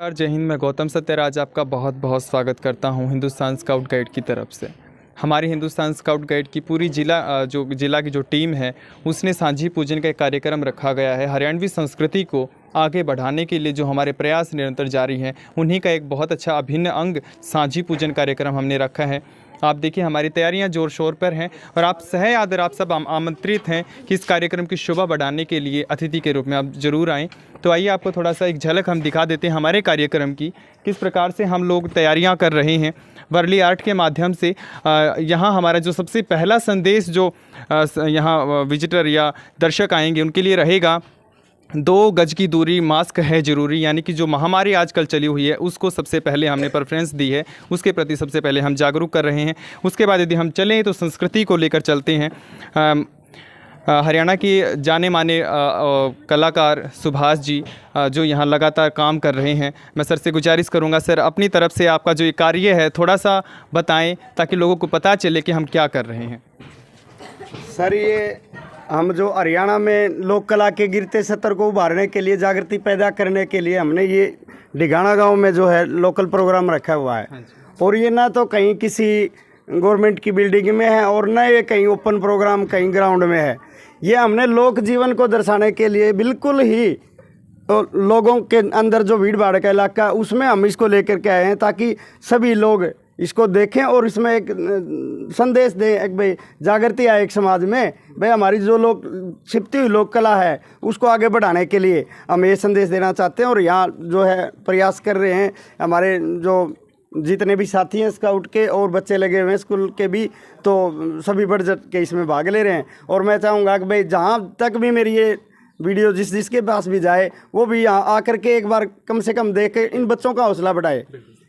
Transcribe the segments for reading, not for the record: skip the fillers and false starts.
जय हिंद। मैं गौतम सत्यराज आपका बहुत बहुत स्वागत करता हूं हिंदुस्तान स्काउट गाइड की तरफ से। हमारी हिंदुस्तान स्काउट गाइड की पूरी जिला की जो टीम है उसने सांझी पूजन का एक कार्यक्रम रखा गया है। हरियाणवी संस्कृति को आगे बढ़ाने के लिए जो हमारे प्रयास निरंतर जारी हैं उन्हीं का एक बहुत अच्छा अभिन्न अंग सांझी पूजन कार्यक्रम हमने रखा है। आप देखिए हमारी तैयारियां जोर शोर पर हैं और आप सह आदर आप सब आमंत्रित हैं कि इस कार्यक्रम की शोभा बढ़ाने के लिए अतिथि के रूप में आप ज़रूर आएँ। तो आइए आपको थोड़ा सा एक झलक हम दिखा देते हैं हमारे कार्यक्रम की, किस प्रकार से हम लोग तैयारियां कर रहे हैं वर्ली आर्ट के माध्यम से। यहाँ हमारा जो सबसे पहला संदेश जो यहाँ विजिटर या दर्शक आएंगे उनके लिए रहेगा, 2 गज की दूरी, मास्क है ज़रूरी। यानी कि जो महामारी आजकल चली हुई है उसको सबसे पहले हमने प्रेफरेंस दी है, उसके प्रति सबसे पहले हम जागरूक कर रहे हैं। उसके बाद यदि हम चलें तो संस्कृति को लेकर चलते हैं। हरियाणा की जाने माने कलाकार सुभाष जी जो यहाँ लगातार काम कर रहे हैं, मैं सर से गुजारिश करूँगा सर अपनी तरफ से आपका जो ये कार्य है थोड़ा सा बताएं ताकि लोगों को पता चले कि हम क्या कर रहे हैं। सर ये हम जो हरियाणा में लोक कला के गिरते सतर को उभारने के लिए, जागृति पैदा करने के लिए हमने ये डिगाना गांव में जो है लोकल प्रोग्राम रखा हुआ है। और ये ना तो कहीं किसी गवर्नमेंट की बिल्डिंग में है और ना ये कहीं ओपन प्रोग्राम कहीं ग्राउंड में है। ये हमने लोक जीवन को दर्शाने के लिए बिल्कुल ही तो लोगों के अंदर जो भीड़ भाड़ का इलाका उसमें हम इसको लेकर के आए हैं ताकि सभी लोग इसको देखें और इसमें एक संदेश दें, एक भाई जागृति आए एक समाज में, भाई हमारी जो लोग छिपती हुई लोक कला है उसको आगे बढ़ाने के लिए हम ये संदेश देना चाहते हैं। और यहाँ जो है प्रयास कर रहे हैं हमारे जो जितने भी साथी हैं स्काउट के और बच्चे लगे हुए हैं स्कूल के भी, तो सभी बढ़ चढ़ के इसमें भाग ले रहे हैं। और मैं चाहूँगा कि भाई जहाँ तक भी मेरी ये वीडियो जिसके पास भी जाए वो भी यहाँ आकर के एक बार कम से कम देख के इन बच्चों का हौसला बढ़ाए।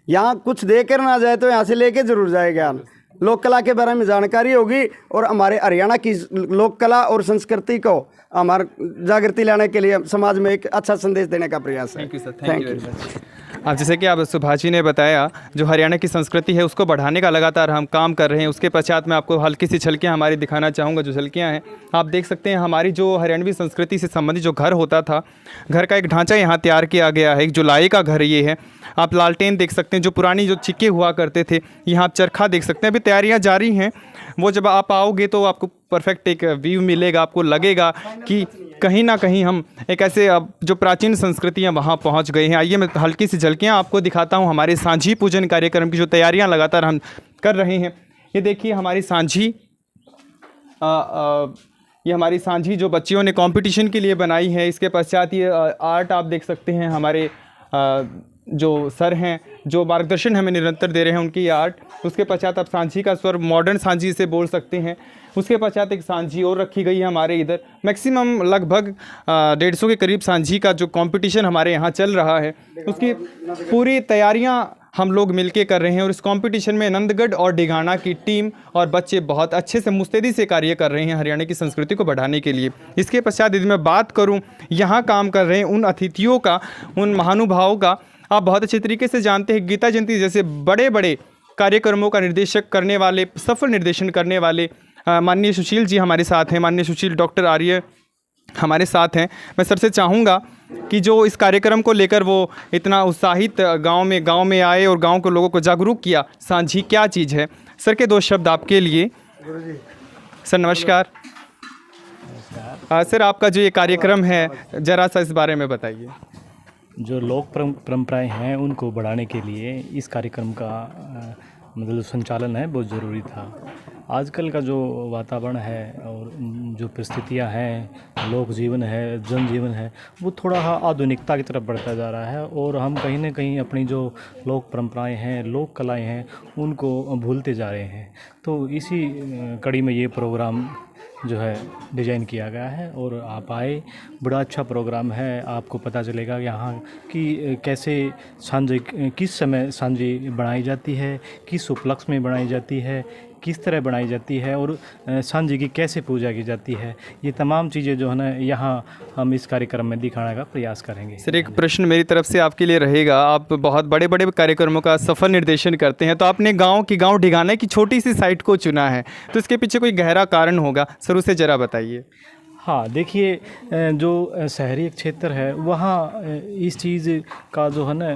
यहाँ कुछ देकर ना जाए तो यहाँ से लेके जरूर जाए ज्ञान, लोक कला के बारे में जानकारी होगी और हमारे हरियाणा की लोक कला और संस्कृति को हमारे जागृति लाने के लिए समाज में एक अच्छा संदेश देने का प्रयास है। Thank you sir, thank you very much. अब जैसे कि आप सुभाष जी ने बताया जो हरियाणा की संस्कृति है उसको बढ़ाने का लगातार हम काम कर रहे हैं। उसके पश्चात मैं आपको हल्की सी झलकियाँ हमारी दिखाना चाहूँगा। जो झलकियाँ हैं आप देख सकते हैं हमारी जो हरियाणवी संस्कृति से संबंधित जो घर होता था, घर का एक ढांचा यहाँ तैयार किया गया है। एक जुलाई का घर ये है। आप लालटेन देख सकते हैं, जो पुरानी जो चिक्के हुआ करते थे, यहाँ आप चरखा देख सकते हैं। अभी तैयारियाँ जारी हैं, वो जब आप आओगे तो आपको परफेक्ट एक व्यू मिलेगा। आपको लगेगा कि कहीं ना कहीं हम एक ऐसे अब जो प्राचीन संस्कृतियाँ वहाँ पहुँच गए हैं। आइए मैं हल्की सी झलकियाँ आपको दिखाता हूँ हमारे सांझी पूजन कार्यक्रम की जो तैयारियाँ लगातार हम कर रहे हैं। ये देखिए हमारी सांझी ये हमारी सांझी जो बच्चियों ने कंपटीशन के लिए बनाई है। इसके पश्चात ये आर्ट आप देख सकते हैं हमारे जो सर हैं जो मार्गदर्शन हमें निरंतर दे रहे हैं उनकी आर्ट। उसके पश्चात आप सांझी का स्वर मॉडर्न सांझी से बोल सकते हैं। उसके पश्चात एक सांझी और रखी गई है हमारे इधर। मैक्सिमम लगभग 150 के करीब सांझी का जो कंपटीशन हमारे यहाँ चल रहा है उसकी पूरी तैयारियाँ हम लोग मिलके कर रहे हैं। और इस कंपटीशन में नंदगढ़ और डिगाना की टीम और बच्चे बहुत अच्छे से मुस्तैदी से कार्य कर रहे हैं हरियाणा की संस्कृति को बढ़ाने के लिए। इसके पश्चात यदि मैं बात करूं यहाँ काम कर रहे हैं उन अतिथियों का, उन महानुभावों का, आप बहुत अच्छे तरीके से जानते हैं गीता जयंती जैसे बड़े बड़े कार्यक्रमों का निर्देशक करने वाले, सफल निर्देशन करने वाले माननीय सुशील जी हमारे साथ हैं। माननीय सुशील डॉक्टर आर्य हमारे साथ हैं। मैं सर से चाहूँगा कि जो इस कार्यक्रम को लेकर वो इतना उत्साहित गांव में आए और गांव के लोगों को जागरूक किया, सांझी क्या चीज़ है, सर के 2 शब्द आपके लिए। सर नमस्कार। सर आपका जो ये कार्यक्रम है ज़रा सा इस बारे में बताइए। जो लोक परंपराएं हैं उनको बढ़ाने के लिए इस कार्यक्रम का मतलब संचालन है बहुत ज़रूरी था। आजकल का जो वातावरण है और जो परिस्थितियां हैं, लोक जीवन है, जनजीवन है, वो थोड़ा आधुनिकता की तरफ बढ़ता जा रहा है और हम कहीं ना कहीं अपनी जो लोक परंपराएं हैं, लोक कलाएं हैं, उनको भूलते जा रहे हैं। तो इसी कड़ी में ये प्रोग्राम जो है डिज़ाइन किया गया है और आप आए, बड़ा अच्छा प्रोग्राम है। आपको पता चलेगा यहाँ कि कैसे सांझी, किस समय सांझी बनाई जाती है, किस उपलक्ष्य में बनाई जाती है, किस तरह बनाई जाती है और सांझी की कैसे पूजा की जाती है। ये तमाम चीज़ें जो है ना यहाँ हम इस कार्यक्रम में दिखाने का प्रयास करेंगे। सर एक प्रश्न मेरी तरफ से आपके लिए रहेगा। आप बहुत बड़े बड़े कार्यक्रमों का सफल निर्देशन करते हैं, तो आपने गांव डिगाना की छोटी सी साइट को चुना है, तो इसके पीछे कोई गहरा कारण होगा, सर उसे ज़रा बताइए। हाँ, देखिए जो शहरी क्षेत्र है वहाँ इस चीज़ का जो है ना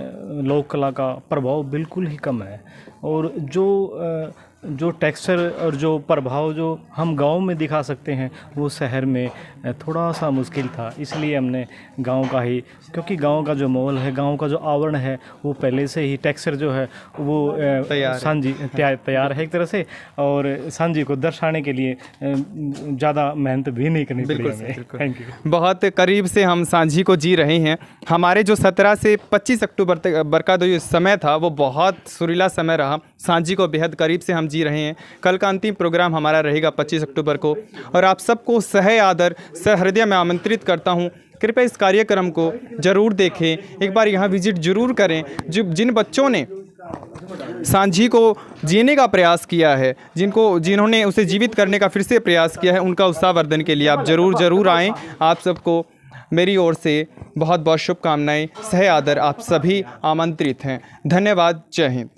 लोक कला का प्रभाव बिल्कुल ही कम है। और जो टेक्सचर और जो प्रभाव जो हम गांव में दिखा सकते हैं वो शहर में थोड़ा सा मुश्किल था। इसलिए हमने गांव का ही, क्योंकि गांव का जो माहौल है, गांव का जो आवरण है वो पहले से ही टेक्सचर जो है वो सांझी तैयार है एक तरह से, और सांझी को दर्शाने के लिए ज़्यादा मेहनत भी नहीं करनी पड़ी हमें। Thank you. बहुत करीब से हम सांझी को जी रहे हैं। हमारे जो 17 से 25 अक्टूबर तक का जो समय था वो बहुत सुरीला समय रहा। सांझी को बेहद करीब से हम जी रहे हैं। कल का अंतिम प्रोग्राम हमारा रहेगा 25 अक्टूबर को, और आप सबको सहे आदर सहृदय में आमंत्रित करता हूं। कृपया इस कार्यक्रम को जरूर देखें, एक बार यहाँ विजिट जरूर करें। जिन बच्चों ने सांझी को जीने का प्रयास किया है, जिन्होंने उसे जीवित करने का फिर से प्रयास किया है, उनका उत्साहवर्धन के लिए आप जरूर आएँ। आप सबको मेरी ओर से बहुत बहुत शुभकामनाएं। सहे आदर आप सभी आमंत्रित हैं। धन्यवाद। जय हिंद।